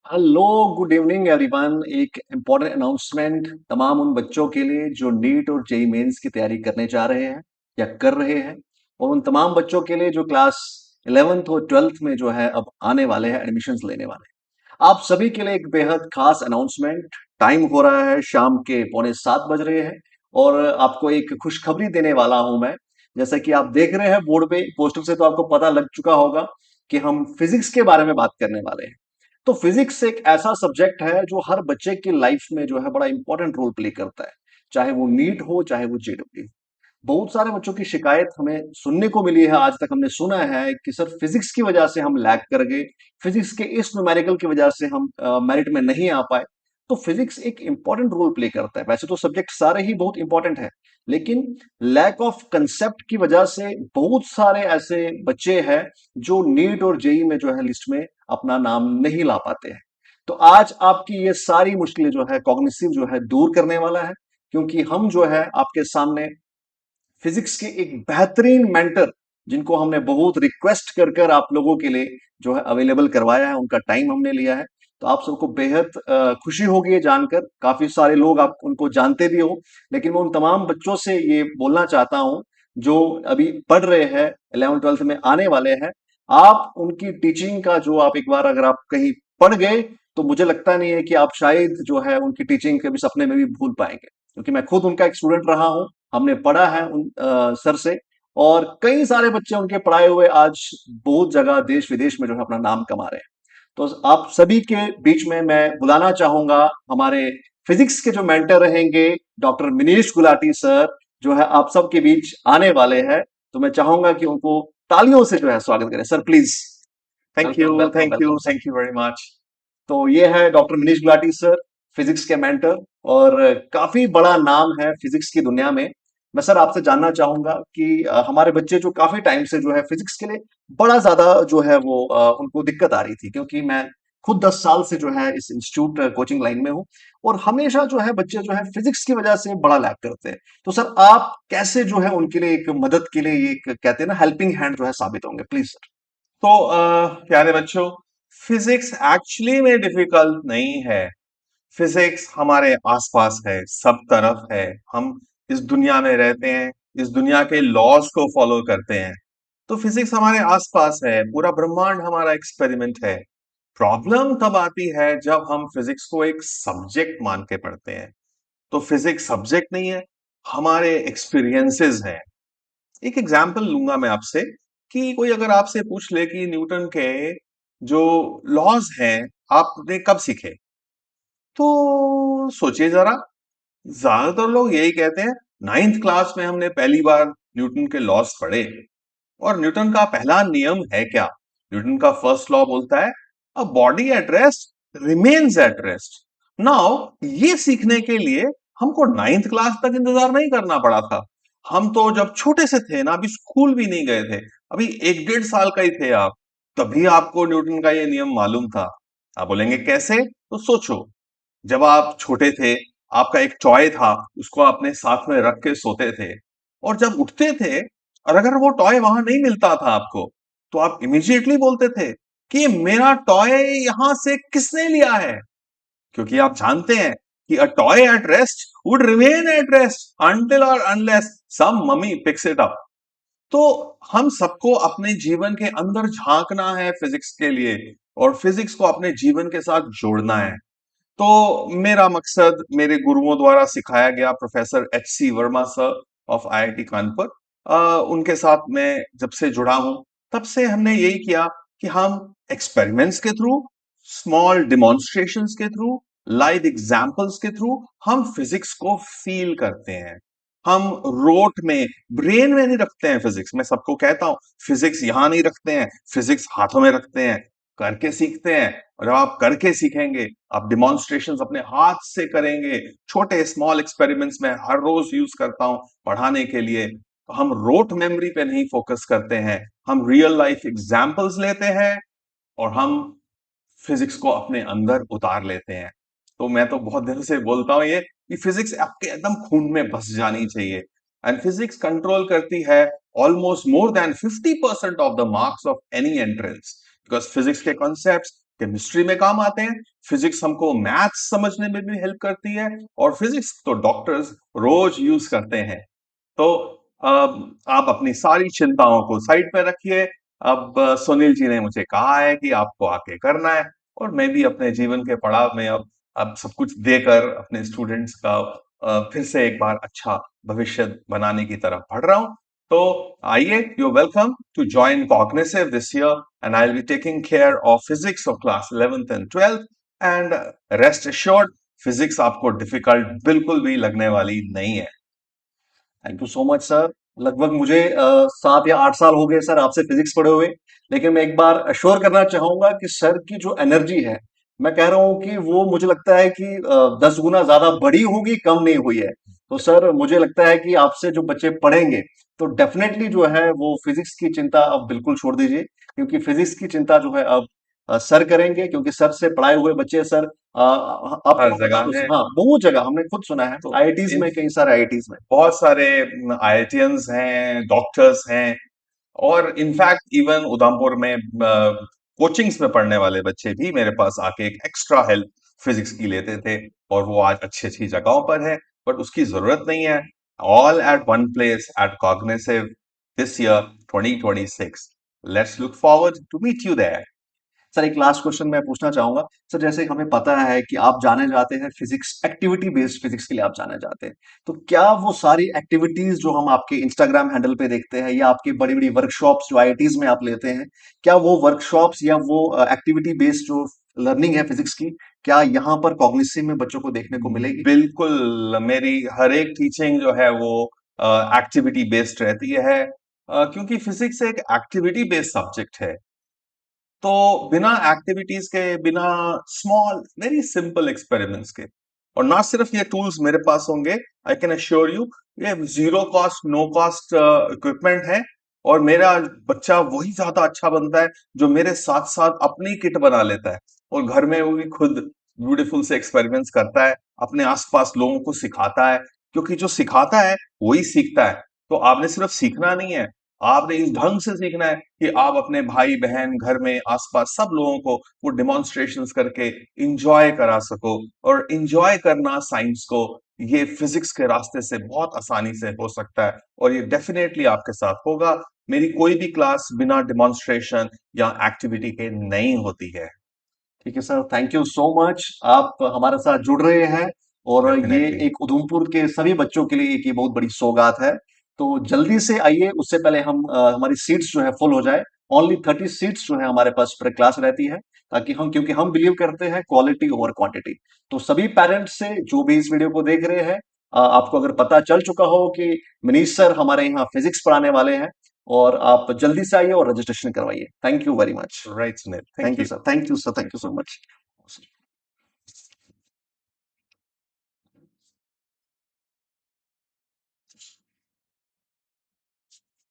Hello, good evening everyone. एक important announcement तमाम उन बच्चों के लिए जो नीट और जेई मेंस की तैयारी करने जा रहे हैं या कर रहे हैं, और उन तमाम बच्चों के लिए जो क्लास 11th और 12th में जो है अब आने वाले हैं, एडमिशन्स लेने वाले हैं। आप सभी के लिए एक बेहद खास अनाउंसमेंट। टाइम हो रहा है, शाम के 6:45 बज रहे हैं, और आपको एक खुशखबरी देने वाला हूं मैं। जैसा कि आप देख रहे हैं बोर्ड पे पोस्टर से, तो आपको पता लग चुका होगा कि हम फिजिक्स के बारे में बात करने वाले हैं। तो फिजिक्स एक ऐसा सब्जेक्ट है जो हर बच्चे की लाइफ में जो है बड़ा इंपॉर्टेंट रोल प्ले करता है, चाहे वो नीट हो चाहे वो जेडब्ल्यू। बहुत सारे बच्चों की शिकायत हमें सुनने को मिली है, आज तक हमने सुना है कि सर फिजिक्स की वजह से हम लैग कर गए, फिजिक्स के इस न्यूमेरिकल की वजह से हम मेरिट में नहीं आ पाए। तो फिजिक्स एक इंपॉर्टेंट रोल प्ले करता है। वैसे तो सब्जेक्ट सारे ही बहुत इंपॉर्टेंट है, लेकिन लैक ऑफ कंसेप्ट की वजह से बहुत सारे ऐसे बच्चे हैं जो नीट और जेई में जो है लिस्ट में अपना नाम नहीं ला पाते हैं। तो आज आपकी ये सारी मुश्किलें जो है कॉग्निटिव जो है दूर करने वाला है, क्योंकि हम जो है आपके सामने फिजिक्स के एक बेहतरीन मेंटर, जिनको हमने बहुत रिक्वेस्ट कर कर आप लोगों के लिए जो है अवेलेबल करवाया है, उनका टाइम हमने लिया है। तो आप सबको बेहद खुशी होगी ये जानकर। काफी सारे लोग आप उनको जानते भी हो, लेकिन मैं उन तमाम बच्चों से ये बोलना चाहता हूं जो अभी पढ़ रहे हैं, 11th 12th में आने वाले हैं। आप उनकी टीचिंग का जो आप एक बार अगर आप कहीं पढ़ गए, तो मुझे लगता नहीं है कि आप शायद जो है उनकी टीचिंग कभी सपने में भी भूल पाएंगे, क्योंकि मैं खुद उनका एक स्टूडेंट रहा हूं। हमने पढ़ा है उन सर से, और कई सारे बच्चे उनके पढ़ाए हुए आज बहुत जगह देश विदेश में जो है अपना नाम कमा रहे हैं। तो आप सभी के बीच में मैं बुलाना चाहूंगा हमारे फिजिक्स के जो मेंटर रहेंगे, डॉक्टर मिनीश गुलाटी सर, जो है आप सबके बीच आने वाले हैं। तो मैं चाहूंगा कि उनको तालियों से जो है स्वागत करें। Sir please. Thank welcome you, welcome thank welcome you, sir. thank you very much. तो ये है doctor Manish Gulati sir, physics के मेंटर, और काफी बड़ा नाम है फिजिक्स की दुनिया में। मैं सर आपसे जानना चाहूंगा कि हमारे बच्चे जो काफी टाइम से जो है फिजिक्स के लिए बड़ा ज्यादा जो है वो उनको दिक्कत आ रही थी, क्योंकि मैं खुद 10 साल से जो है इस इंस्टीट्यूट कोचिंग लाइन में हूँ, और हमेशा जो है बच्चे जो है फिजिक्स की वजह से बड़ा लैग करते हैं। तो सर आप कैसे जो है उनके लिए एक मदद के लिए, एक कहते हैं ना हेल्पिंग हैंड जो है साबित होंगे, प्लीज सर। तो प्यारे बच्चों, फिजिक्स एक्चुअली में डिफिकल्ट नहीं है। फिजिक्स हमारे आसपास है, सब तरफ है। हम इस दुनिया में रहते हैं, इस दुनिया के लॉज को फॉलो करते हैं। तो फिजिक्स हमारे आसपास है, पूरा ब्रह्मांड हमारा एक्सपेरिमेंट है। प्रॉब्लम तब आती है जब हम फिजिक्स को एक सब्जेक्ट मान के पढ़ते हैं। तो फिजिक्स सब्जेक्ट नहीं है, हमारे एक्सपीरियंसेस हैं। एक एग्जाम्पल लूंगा मैं आपसे कि कोई अगर आपसे पूछ ले कि न्यूटन के जो लॉज हैं आपने कब सीखे, तो सोचिए जरा। ज्यादातर लोग यही कहते हैं, नाइन्थ क्लास में हमने पहली बार न्यूटन के लॉज पढ़े। और न्यूटन का पहला नियम है क्या? न्यूटन का फर्स्ट लॉ बोलता है, a body at rest remains at rest. Now ये सीखने के लिए हमको नाइन्थ क्लास तक इंतजार नहीं करना पड़ा था। हम तो जब छोटे से थे ना, अभी स्कूल भी नहीं गए थे, अभी 1 1.5 साल का ही थे आप, तभी आपको न्यूटन का ये नियम मालूम था। आप बोलेंगे कैसे? तो सोचो, जब आप छोटे थे, आपका एक टॉय था, उसको अपने साथ में रख के सोते थे, और जब उठते थे और अगर वो टॉय वहां नहीं मिलता था आपको, तो आप इमिजिएटली बोलते थे कि मेरा टॉय यहां से किसने लिया है? क्योंकि आप जानते हैं कि a toy at rest would remain at rest until और unless some mummy picks it up. तो हम सबको अपने जीवन के अंदर झांकना है फिजिक्स के लिए, और फिजिक्स को अपने जीवन के साथ जोड़ना है। तो मेरा मकसद मेरे गुरुओं द्वारा सिखाया गया professor H.C. Verma sir of IIT Kanpur, उनके साथ मैं जब से जुड़ा हूं, तब से हमने यही किया कि हम एक्सपेरिमेंट्स के थ्रू, स्मॉल डिमॉन्स्ट्रेशंस के थ्रू, लाइव एग्जांपल्स के थ्रू हम फिजिक्स को फील करते हैं। हम रोट में, ब्रेन में नहीं रखते हैं फिजिक्स। मैं सबको कहता हूं, फिजिक्स यहां नहीं रखते हैं, फिजिक्स हाथों में रखते हैं, करके सीखते हैं। और जब आप करके सीखेंगे, आप डिमॉन्स्ट्रेशंस अपने हाथ से करेंगे। छोटे स्मॉल एक्सपेरिमेंट्स में हर रोज यूज करता हूं पढ़ाने के लिए। तो हम रोट मेमोरी पे नहीं फोकस करते हैं, हम रियल लाइफ एग्जांपल्स लेते हैं, और हम फिजिक्स को अपने अंदर उतार लेते हैं। तो मैं तो बहुत दिनों से बोलता हूं ये कि फिजिक्स आपके एकदम खून में बस जानी चाहिए। एंड फिजिक्स कंट्रोल करती है almost more than 50% of the marks of any entrance, because physics के कॉन्सेप्ट्स केमिस्ट्री में काम आते हैं, फिजिक्स हमको मैथ्स समझने में भी हेल्प करती है, और फिजिक्स तो डॉक्टर्स रोज यूज करते हैं। तो आप अपनी सारी चिंताओं को साइड पे रखिए। अब सुनील जी ने मुझे कहा है कि आपको आके करना है, और मैं भी अपने जीवन के पड़ाव में अब सब कुछ देकर अपने स्टूडेंट्स का फिर से एक बार अच्छा भविष्य बनाने की तरफ बढ़ रहा हूँ। तो आइए, you welcome to join Cognisive this year, and I will be taking care of physics of class 11th and 12th, and rest assured, physics आपको डिफिकल्ट बिल्कुल भी लगने वाली नहीं है। Thank you so much sir. लगभग मुझे 7 या 8 साल हो गए सर आपसे फिजिक्स पढ़े हुए। लेकिन मैं एक बार अश्योर करना चाहूंगा कि सर की जो एनर्जी है, मैं कह रहा हूं कि वो मुझे लगता है कि 10 गुना ज्यादा बड़ी होगी, कम नहीं हुई है। तो सर मुझे लगता है कि आपसे जो बच्चे पढ़ेंगे तो डेफिनेटली जो है वो फिजिक्स की चिंता अब बिल्कुल छोड़ दीजिए, क्योंकि फिजिक्स की चिंता जो है अब सर करेंगे, क्योंकि सर से पढ़ाए हुए बच्चे सर आपको हर हम बता जगह दो है। हाँ, बहुत जगह हमने खुद सुना है, तो आईआईटीज इन में, कई सारे आईआईटीज में। बहुत सारे आईआईटियंस हैं, डॉक्टर्स हैं, और इनफैक्ट इवन उधमपुर में कोचिंग्स में पढ़ने वाले बच्चे भी मेरे पास आके एक एक्स्ट्रा हेल्प फिजिक्स की लेते थे, और वो आज अच्छी अच्छी जगहों पर है। बट उसकी जरूरत नहीं है। All at one place at Cognisive this year 2026। Let's look forward to meet you there. Sir एक लास्ट क्वेश्चन मैं पूछना चाहूंगा। सर जैसे हमें पता है कि आप जाने जाते हैं फिजिक्स, एक्टिविटी बेस्ड फिजिक्स के लिए आप जाने जाते हैं, तो क्या वो सारी एक्टिविटीज जो हम आपके इंस्टाग्राम हैंडल पे देखते हैं, या आपकी बड़ी बड़ी वर्कशॉप्स जो आईआईटीज में आप लेते हैं, क्या वो वर्कशॉप्स या वो एक्टिविटी बेस्ड जो लर्निंग है फिजिक्स की, क्या यहाँ पर कॉग्निसिव में बच्चों को देखने को मिलेगी? बिल्कुल, मेरी हर एक टीचिंग जो है वो एक्टिविटी बेस्ड रहती है, क्योंकि फिजिक्स एक एक्टिविटी बेस्ड सब्जेक्ट है। तो बिना एक्टिविटीज के, बिना स्मॉल वेरी सिंपल एक्सपेरिमेंट्स के, और ना सिर्फ ये टूल्स मेरे पास होंगे, आई कैन अश्योर यू, ये zero cost no cost equipment है, और मेरा बच्चा वही ज्यादा अच्छा बनता है जो मेरे साथ साथ अपनी किट बना लेता है, और घर में वो भी खुद ब्यूटीफुल से एक्सपेरिमेंट्स करता है, अपने आसपास लोगों को सिखाता है, क्योंकि जो सिखाता है वही सीखता है। तो आपने सिर्फ सीखना नहीं है, आपने इस ढंग से सीखना है कि आप अपने भाई बहन, घर में आसपास सब लोगों को वो डिमॉन्स्ट्रेशंस करके इंजॉय करा सको। और इंजॉय करना साइंस को, ये फिजिक्स के रास्ते से बहुत आसानी से हो सकता है, और ये डेफिनेटली आपके साथ होगा। मेरी कोई भी क्लास बिना डिमॉन्स्ट्रेशन या एक्टिविटी के नहीं होती है। ठीक है sir, thank you so much. आप हमारे साथ जुड़ रहे हैं, और ये डेफिनेटली। एक उधमपुर के सभी बच्चों के लिए एक ये बहुत बड़ी सौगात है। तो जल्दी से आइए, उससे पहले हम हमारी सीट्स जो है फुल हो जाए। ओनली 30 सीट्स जो है हमारे पास पर क्लास रहती है, ताकि हम, क्योंकि हम बिलीव करते हैं क्वालिटी ओवर क्वांटिटी। तो सभी पेरेंट्स से जो भी इस वीडियो को देख रहे हैं, आपको अगर पता चल चुका हो कि मनीष सर हमारे यहाँ फिजिक्स पढ़ाने वाले हैं, और आप जल्दी से आइए और रजिस्ट्रेशन करवाइए। Thank you very much. Right Sunil, thank thank you you. Sir, thank you sir, thank you so much.